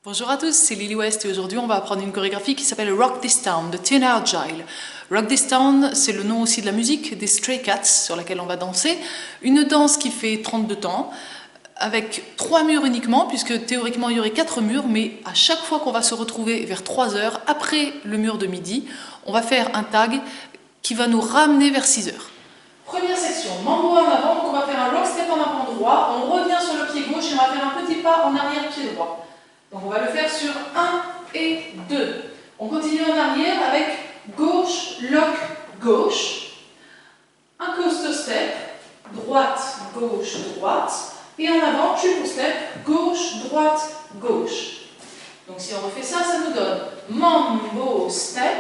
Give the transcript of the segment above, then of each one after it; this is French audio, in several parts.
Bonjour à tous, c'est Lily West et aujourd'hui on va apprendre une chorégraphie qui s'appelle Rock This Town de Tina Argyle. Rock This Town, c'est le nom aussi de la musique des Stray Cats sur laquelle on va danser. Une danse qui fait 32 temps avec 3 murs uniquement puisque théoriquement il y aurait 4 murs, mais à chaque fois qu'on va se retrouver vers 3 heures après le mur de midi, on va faire un tag qui va nous ramener vers 6 heures. Première section, mambo en avant, donc on va faire un rock step en avant droit, on revient sur le pied gauche et on va faire un petit pas en arrière pied droit. Donc on va le faire sur 1 et 2. On continue en arrière avec gauche, lock, gauche, un coaster step, droite, gauche, droite, et en avant, triple step, gauche, droite, gauche. Donc si on refait ça, ça nous donne mambo step,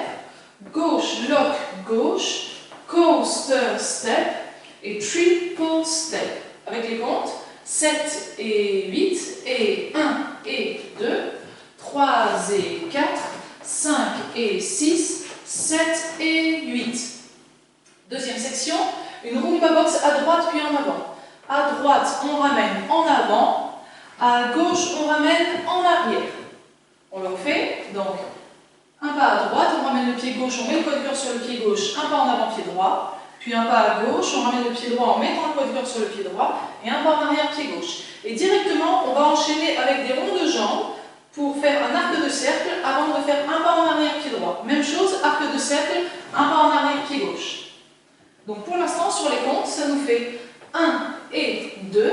gauche, lock, gauche, coaster step et triple step. Avec les comptes, 7 et 8, et 1 et 2, 3 et 4, 5 et 6, 7 et 8. Deuxième section, une rumba box à droite puis en avant. À droite, on ramène en avant, à gauche, on ramène en arrière. On le refait, donc un pas à droite, on ramène le pied gauche, on met le poids de cœur sur le pied gauche, un pas en avant, pied droit. Puis un pas à gauche, on ramène le pied droit en mettant le poids de cœur sur le pied droit, et un pas en arrière, pied gauche. Et directement, on va enchaîner avec des ronds de jambes pour faire un arc de cercle avant de faire un pas en arrière, pied droit. Même chose, arc de cercle, un pas en arrière, pied gauche. Donc pour l'instant, sur les comptes, ça nous fait 1 et 2,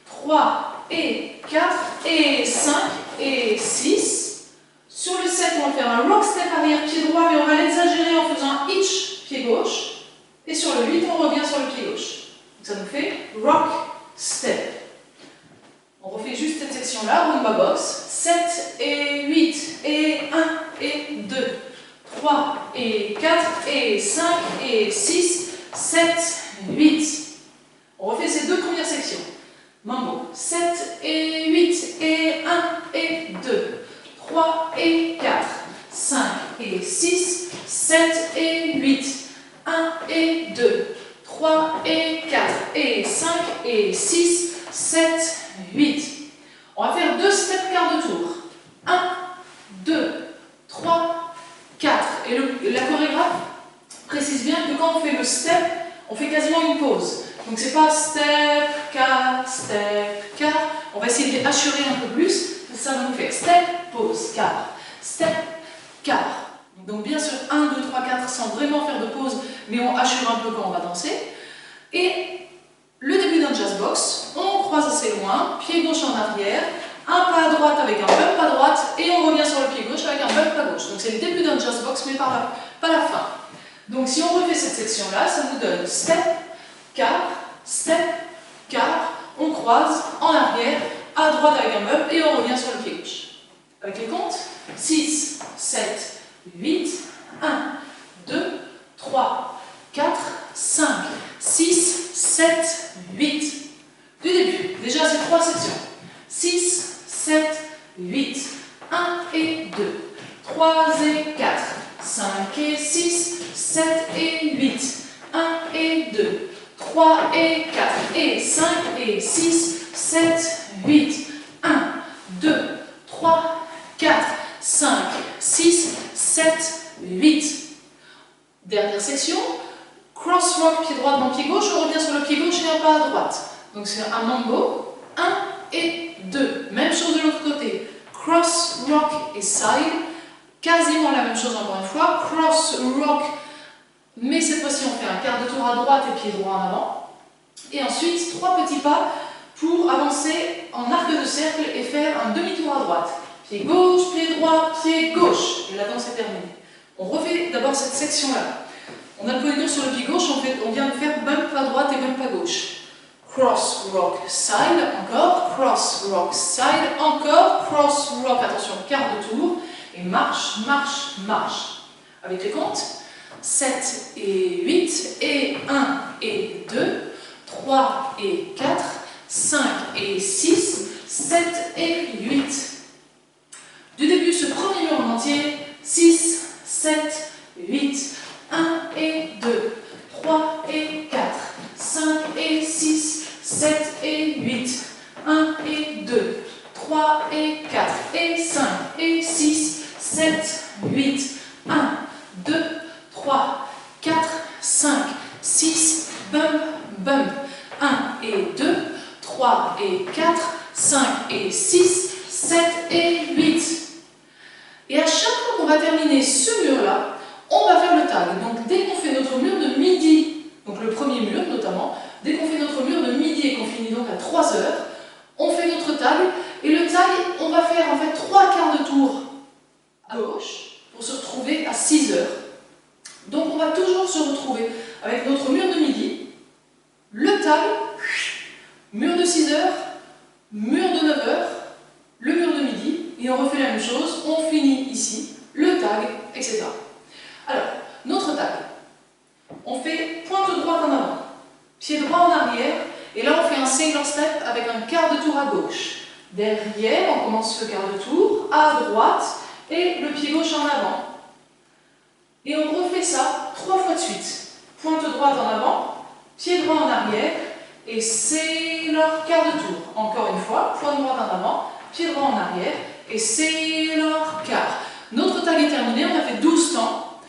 3 et 4 et 5 et 6. Sur le 7, on va faire un rock step arrière, pied droit, mais on va l'exagérer en faisant un hitch, pied gauche. Et sur le 8, on revient sur le pied gauche. Donc ça nous fait rock, step. On refait juste cette section-là, rumba box. 7 et 8, et 1 et 2, 3 et 4, et 5 et 6, 7, 8. On refait ces deux premières sections. Mambo. 7 et 8, et 1 et 2, 3 et 4, 5 et 6, 7 et 8. 1 et 2, 3 et 4, et 5 et 6, 7, 8. On va faire 2 steps quart de tour. 1, 2, 3, 4. Et la chorégraphe précise bien que quand on fait le step, on fait quasiment une pause. Donc c'est pas step, quart, step, quart. On va essayer de assurer un peu plus. Ça va nous faire step, pause, quart, step, quart. Donc bien sûr 1, 2, 3, 4 sans vraiment faire de pause, mais on assure un peu quand on va danser. Et le début d'un jazz box, on croise assez loin, pied gauche en arrière, un pas à droite avec un bump à droite, et on revient sur le pied gauche avec un bump à gauche. Donc c'est le début d'un jazz box, mais pas la fin. Donc si on refait cette section-là, ça nous donne step, quart, on croise en arrière, à droite avec un bump, et on revient sur le pied gauche. Avec les comptes, 6, 7, 8, 1, 2, 3, 4, 5, 6, 7, 8. Du début, déjà ces 3 sections. 6, 7, 8, 1 et 2, 3 et 4, 5 et 6, 7 et 8, 1 et 2, 3 et 4 et 5 et 6, 7, 8, 1, 2, 3, 4, 5, 6, 7, 8. Dernière section, cross rock, pied droit devant pied gauche, on revient sur le pied gauche et un pas à droite. Donc c'est un mambo, 1 et 2. Même chose de l'autre côté, cross rock et side, quasiment la même chose encore une fois, cross rock, mais cette fois-ci on fait un quart de tour à droite et pied droit en avant. Et ensuite 3 petits pas pour avancer en arc de cercle et faire un demi-tour à droite. Pied gauche, pied droit, pied gauche. Et la danse est terminée. On refait d'abord cette section-là. On a le poids de cœur sur le pied gauche, on vient de faire bump à droite et bump à gauche. Cross, rock, side, encore. Cross, rock, side, encore. Cross, rock, attention, quart de tour. Et marche, marche, marche. Avec les comptes, 7 et 8, et 1 et 2, 3 et 4, 5 et 6, 7 et 8. Du début, ce premier mur en entier, 6, 7, 8, 1 et 2, 3 et 4, 5 et 6, 7 et 8, 1 et 2, 3 et 4 et 5 8, 1, 2, 3, 4, 5, 6, bump, bump, 1 et 2, 3 et 4, 5 et 6, 7 et 8. Et à chaque fois qu'on va terminer ce mur-là, on va faire le tag. Donc dès qu'on fait notre mur de midi, donc le premier mur notamment, dès qu'on fait notre mur de midi et qu'on finit donc à 3 heures, on fait notre tag. Et le tag, on va faire en fait 3 quarts de tour à gauche pour se retrouver à 6 heures. Donc on va toujours se retrouver avec notre mur de midi, le tag, mur de 6 heures, mur de 9 heures, le mur de midi, et on refait la même chose, on finit ici, le tag, etc. Alors, notre tag, on fait pointe droite en avant, pied droit en arrière, et là on fait un single step avec un quart de tour à gauche. Derrière, on commence le quart de tour, à droite, et le pied gauche en avant. Et on refait ça 3 fois de suite. Pointe droite en avant, pied droit en arrière, et c'est leur quart de tour. Encore une fois, pointe droite en avant, pied droit en arrière, et c'est leur quart. Notre tag est terminé, on a fait 12 temps,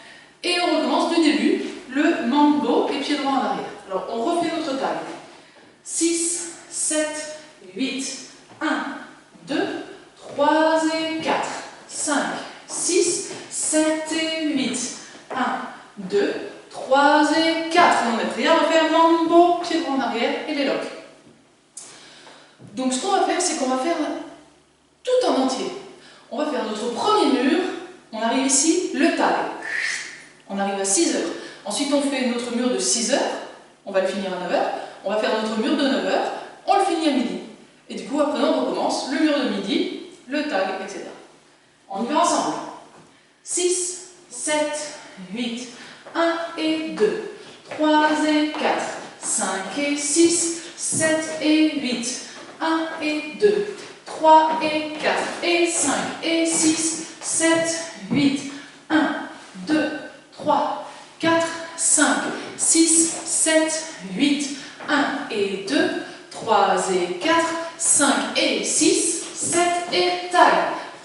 et on recommence du début, le mambo et pied droit en arrière. Alors on refait notre tag. 6, 7, 8, 1, 2, 3 et 4, 5, 6, 7 et 8, 1, 2, 3 et 4. Et on est prêt à refaire mambo, pied droit en arrière et les locks. Donc ce qu'on va faire, c'est qu'on va faire tout en entier. On va faire notre premier mur, on arrive ici, le tag. On arrive à 6 heures. Ensuite on fait notre mur de 6 heures, on va le finir à 9 heures. On va faire notre mur de 9 heures, on le finit à midi. Et du coup après on recommence le mur de midi, le tag, etc. On y va ensemble. 6, 7, 8, 1 et 2, 3 et 4, 5 et 6, 7 et 8, 1 et 2, 3 et 4 et 5 et 6, 7, 8, 1, 2, 3, 4, 5, 6, 7, 8, 1 et 2, 3 et 4, 5 et 6, 7 et tag.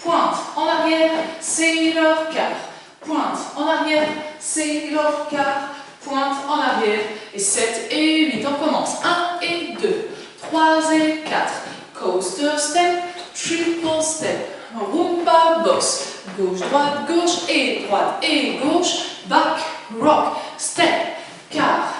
Pointe en arrière, c'est leur quart. Pointe en arrière, c'est leur quart. Pointe en arrière, et 7 et 8. On commence. 1 et 2, 3 et 4. Coaster step, triple step. Rumba box. Gauche, droite et gauche. Back, rock, step, quart,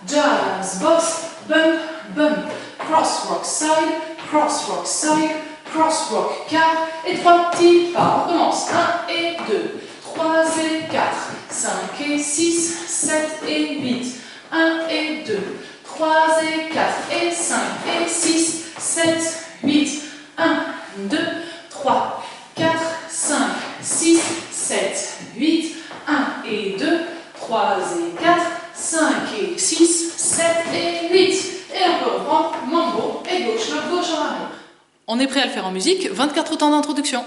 jazz, box, bump, bump. Cross rock side, cross rock quart, et 3 petits pas. On commence. 1 et 2, 3 et 4, 5 et 6, 7 et 8, 1 et 2, 3 et 4 et 5 et 6, 7, 8, 1, 2, 3, 4, 5, 6, 7, 8, 1 et 2, 3 et 4, 5 et 6, 7 et 8. Et on peut reprendre mambo et gauche en arrière. On est prêt à le faire en musique, 24 temps d'introduction.